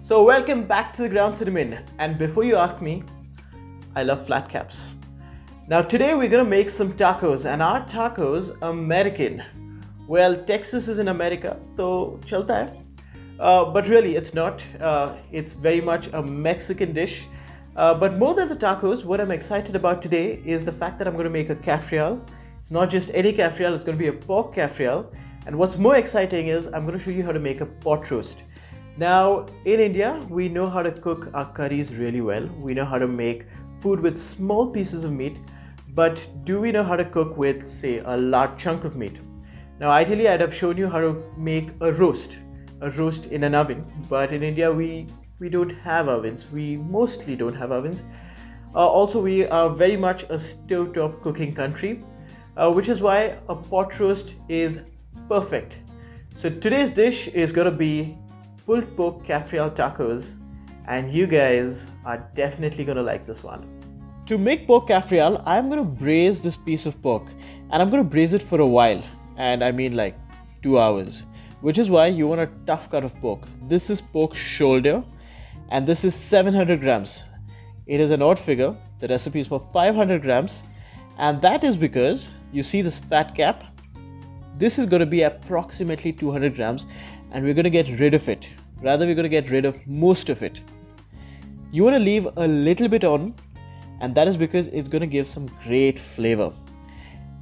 So welcome back to the ground cinnamon, and before you ask me, I love flat caps. Now today we're gonna make some tacos, and our tacos American. Well, Texas is in America, so chalta hai. But really it's not. It's very much a Mexican dish. But more than the tacos, what I'm excited about today is the fact that I'm gonna make a Cafreal. It's not just any Cafreal, it's gonna be a pork Cafreal. And what's more exciting is I'm gonna show you how to make a pot roast. Now, in India, we know how to cook our curries really well. We know how to make food with small pieces of meat, but do we know how to cook with, say, a large chunk of meat? Now, ideally, I'd have shown you how to make a roast in an oven, but in India, we don't have ovens. We mostly don't have ovens. Also, we are very much a stovetop cooking country, which is why a pot roast is perfect. So today's dish is gonna be pulled pork Cafreal tacos, and you guys are definitely gonna like this one. To make pork Cafreal, I'm gonna braise this piece of pork, and I'm gonna braise it for a while, and I mean like 2 hours, which is why you want a tough cut of pork. This is pork shoulder, and this is 700 grams. It is an odd figure. The recipe is for 500 grams, and that is because you see this fat cap. This is going to be approximately 200 grams, and we're going to get rid of it. Rather, we're going to get rid of most of it. You want to leave a little bit on, and that is because it's going to give some great flavor.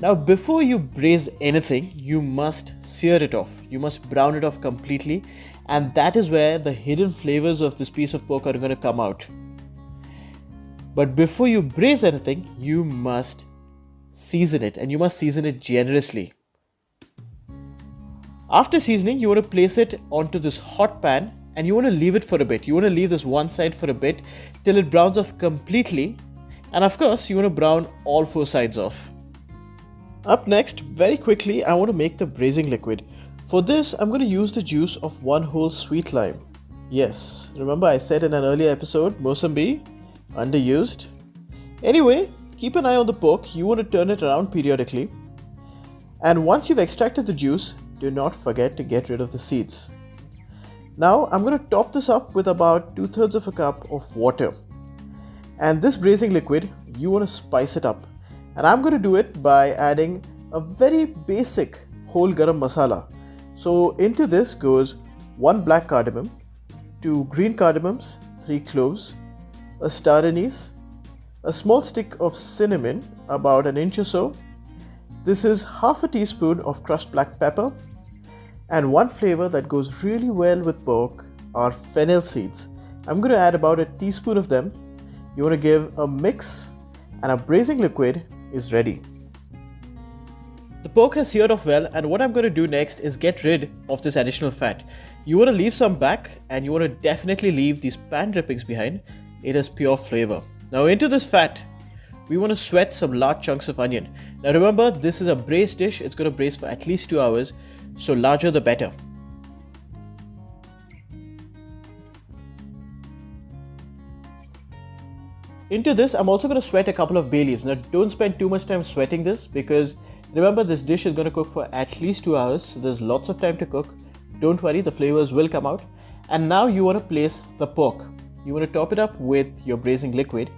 Now, before you braise anything, you must sear it off. You must brown it off completely, and that is where the hidden flavors of this piece of pork are going to come out. But before you braise anything, you must season it, and you must season it generously. After seasoning, you want to place it onto this hot pan, and you want to leave it for a bit. You want to leave this one side for a bit till it browns off completely, and of course you want to brown all 4 sides off. Up next, very quickly, I want to make the braising liquid. For this, I'm going to use the juice of 1 whole sweet lime. Yes, remember I said in an earlier episode, Mosambie, underused. Anyway, keep an eye on the pork. You want to turn it around periodically. And once you've extracted the juice, do not forget to get rid of the seeds. Now I'm going to top this up with about 2/3 of a cup of water. And this braising liquid, you want to spice it up. And I'm going to do it by adding a very basic whole garam masala. So into this goes 1 black cardamom, 2 green cardamoms, 3 cloves, a star anise, a small stick of cinnamon, about an inch or so. This is half a teaspoon of crushed black pepper, and one flavor that goes really well with pork are fennel seeds. I'm going to add about a teaspoon of them. You want to give a mix, and our braising liquid is ready. The pork has seared off well, and what I'm going to do next is get rid of this additional fat. You want to leave some back, and you want to definitely leave these pan drippings behind. It has pure flavor. Now into this fat, we want to sweat some large chunks of onion. Now remember, this is a braised dish. It's going to braise for at least 2 hours, so larger the better. Into this, I'm also going to sweat a couple of bay leaves. Now don't spend too much time sweating this, because remember, this dish is going to cook for at least 2 hours, so there's lots of time to cook. Don't worry, the flavors will come out. And now you want to place the pork. You want to top it up with your braising liquid.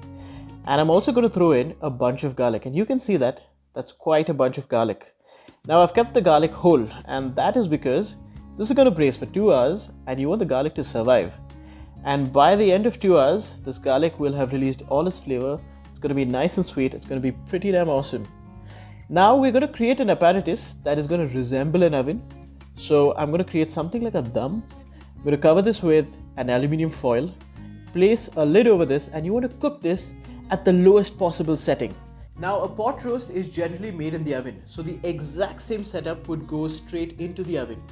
And I'm also going to throw in a bunch of garlic, and you can see that that's quite a bunch of garlic. Now I've kept the garlic whole, and that is because this is going to braise for 2 hours, and you want the garlic to survive. And by the end of 2 hours, this garlic will have released all its flavor. It's going to be nice and sweet. It's going to be pretty damn awesome. Now we're going to create an apparatus that is going to resemble an oven. So I'm going to create something like a dum. I'm going to cover this with an aluminium foil, place a lid over this, and you want to cook this at the lowest possible setting. Now a pot roast is generally made in the oven, so the exact same setup would go straight into the oven.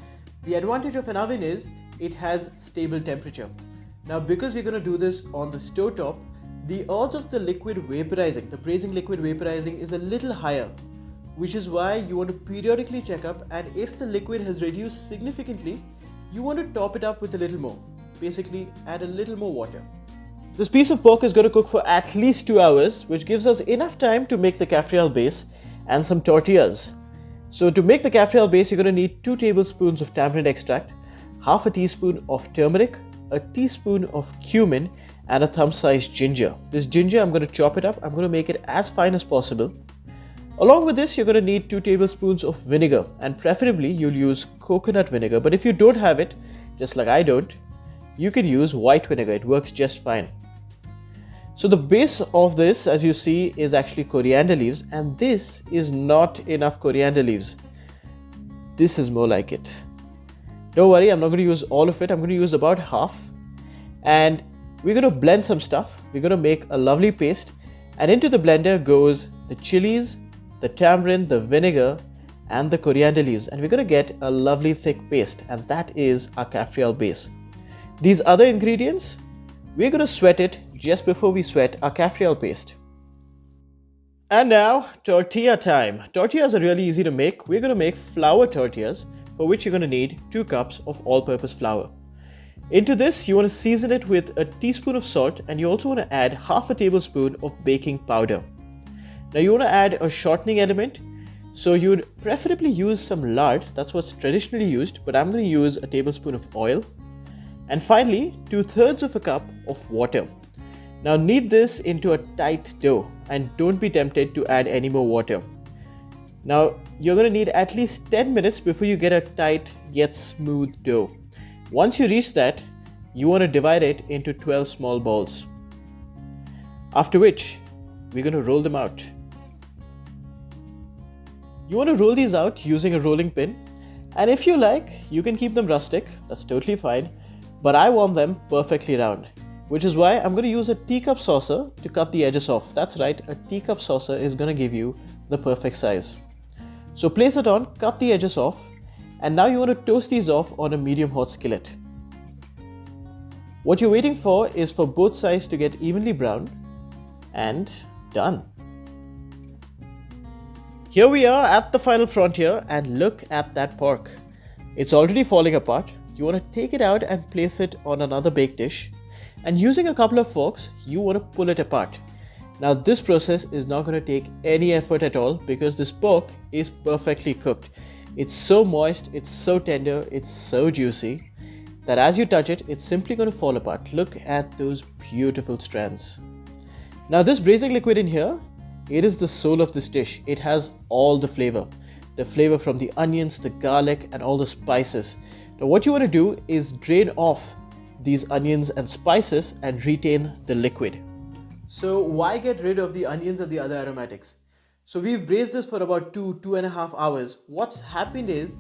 The advantage of an oven is it has stable temperature. Now because we're going to do this on the stove top, the odds of the liquid vaporizing, the braising liquid vaporizing, is a little higher, which is why you want to periodically check up, and if the liquid has reduced significantly, you want to top it up with a little more. Basically add a little more water. This piece of pork is going to cook for at least 2 hours, which gives us enough time to make the Cafreal base and some tortillas. So to make the Cafreal base, you're going to need 2 tablespoons of tamarind extract, half a teaspoon of turmeric, a teaspoon of cumin, and a thumb-sized ginger. This ginger, I'm going to chop it up. I'm going to make it as fine as possible. Along with this, you're going to need 2 tablespoons of vinegar, and preferably you'll use coconut vinegar. But if you don't have it, just like I don't, you can use white vinegar. It works just fine. So the base of this, as you see, is actually coriander leaves, and this is not enough coriander leaves. This is more like it. Don't worry, I'm not going to use all of it. I'm going to use about half. And we're going to blend some stuff. We're going to make a lovely paste. And into the blender goes the chilies, the tamarind, the vinegar, and the coriander leaves. And we're going to get a lovely thick paste. And that is our Cafreal Base. These other ingredients, we're going to sweat it just before we sweat our Cafreal paste. And now, tortilla time. Tortillas are really easy to make. We're going to make flour tortillas, for which you're going to need 2 cups of all-purpose flour. Into this, you want to season it with a teaspoon of salt, and you also want to add half a tablespoon of baking powder. Now you want to add a shortening element, so you would preferably use some lard. That's what's traditionally used, but I'm going to use a tablespoon of oil. And finally, 2/3 of a cup of water. Now knead this into a tight dough, and don't be tempted to add any more water. Now you're going to need at least 10 minutes before you get a tight yet smooth dough. Once you reach that, you want to divide it into 12 small balls. After which, we're going to roll them out. You want to roll these out using a rolling pin, and if you like, you can keep them rustic. That's totally fine, but I want them perfectly round, which is why I'm going to use a teacup saucer to cut the edges off. That's right, a teacup saucer is going to give you the perfect size. So place it on, cut the edges off, and now you want to toast these off on a medium hot skillet. What you're waiting for is for both sides to get evenly browned, and done. Here we are at the final frontier, and look at that pork. It's already falling apart. You want to take it out and place it on another baked dish, and using a couple of forks, you want to pull it apart. Now this process is not going to take any effort at all because this pork is perfectly cooked. It's so moist, it's so tender, it's so juicy that as you touch it, it's simply going to fall apart. Look at those beautiful strands. Now this braising liquid in here, it is the soul of this dish. It has all the flavor. The flavor from the onions, the garlic, and all the spices. Now what you want to do is drain off these onions and spices and retain the liquid. So why get rid of the onions and the other aromatics? So we've braised this for about 2.5 hours. What's happened is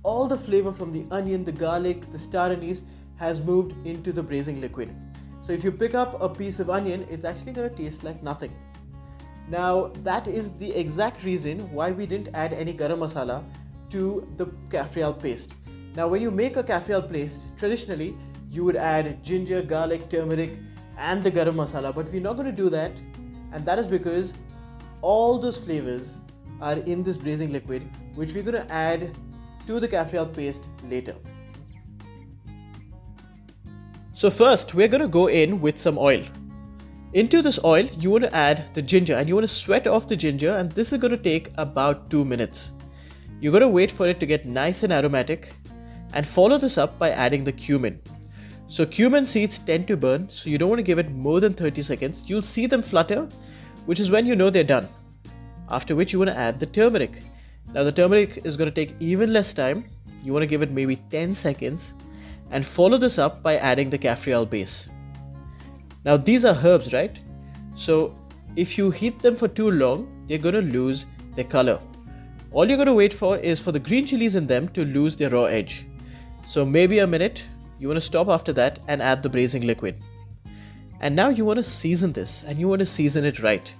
all the flavor from the onion, the garlic, the star anise has moved into the braising liquid. So if you pick up a piece of onion, it's actually going to taste like nothing. Now that is the exact reason why we didn't add any garam masala to the Cafreal paste. Now when you make a Cafreal paste, traditionally you would add ginger, garlic, turmeric, and the garam masala, but we're not going to do that, and that is because all those flavors are in this braising liquid, which we're going to add to the Cafreal paste later. So first we're going to go in with some oil. Into this oil you want to add the ginger, and you want to sweat off the ginger, and this is going to take about 2 minutes. You're going to wait for it to get nice and aromatic, and follow this up by adding the cumin. So cumin seeds tend to burn, so you don't want to give it more than 30 seconds. You'll see them flutter, which is when you know they're done. After which you want to add the turmeric. Now the turmeric is going to take even less time. You want to give it maybe 10 seconds and follow this up by adding the Cafreal Base. Now these are herbs, right? So if you heat them for too long, they're going to lose their color. All you're going to wait for is for the green chilies in them to lose their raw edge. So maybe a minute. You want to stop after that and add the braising liquid. And now you want to season this, and you want to season it right.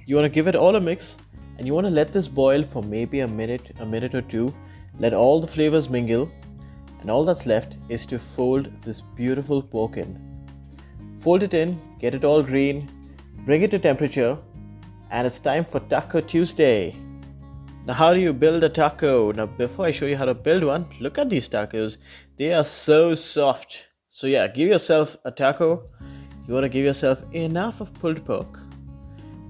You want to give it all a mix, and you want to let this boil for maybe a minute or two. Let all the flavors mingle, and all that's left is to fold this beautiful pork in. Fold it in, get it all green, bring it to temperature, and it's time for Taco Tuesday. Now how do you build a taco? Now before I show you how to build one, look at these tacos. They are so soft. So yeah, give yourself a taco. You want to give yourself enough of pulled pork.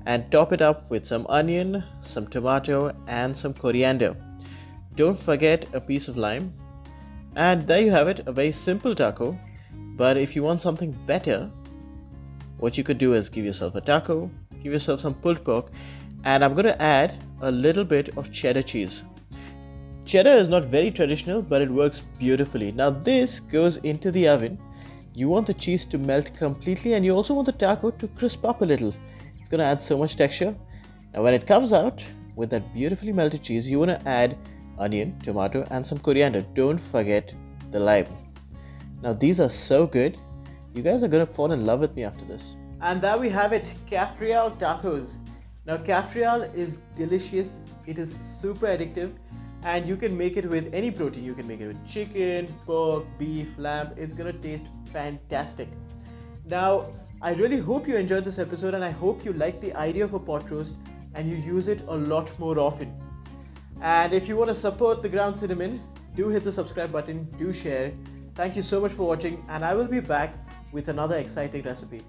and top it up with some onion, some tomato and some coriander. Don't forget a piece of lime. And there you have it, a very simple taco. But if you want something better, what you could do is give yourself a taco, give yourself some pulled pork, and I'm going to add a little bit of cheddar cheese. Cheddar is not very traditional, but it works beautifully. Now this goes into the oven. You want the cheese to melt completely, and you also want the taco to crisp up a little. It's going to add so much texture. Now when it comes out with that beautifully melted cheese, you want to add onion, tomato and some coriander. Don't forget the lime. Now these are so good. You guys are going to fall in love with me after this. And there we have it, Cafreal tacos. Now Cafreal is delicious. It is super addictive. And you can make it with any protein. You can make it with chicken, pork, beef, lamb. It's gonna taste fantastic. Now, I really hope you enjoyed this episode, and I hope you like the idea of a pot roast and you use it a lot more often. And if you want to support the ground cinnamon, do hit the subscribe button, do share. Thank you so much for watching, and I will be back with another exciting recipe.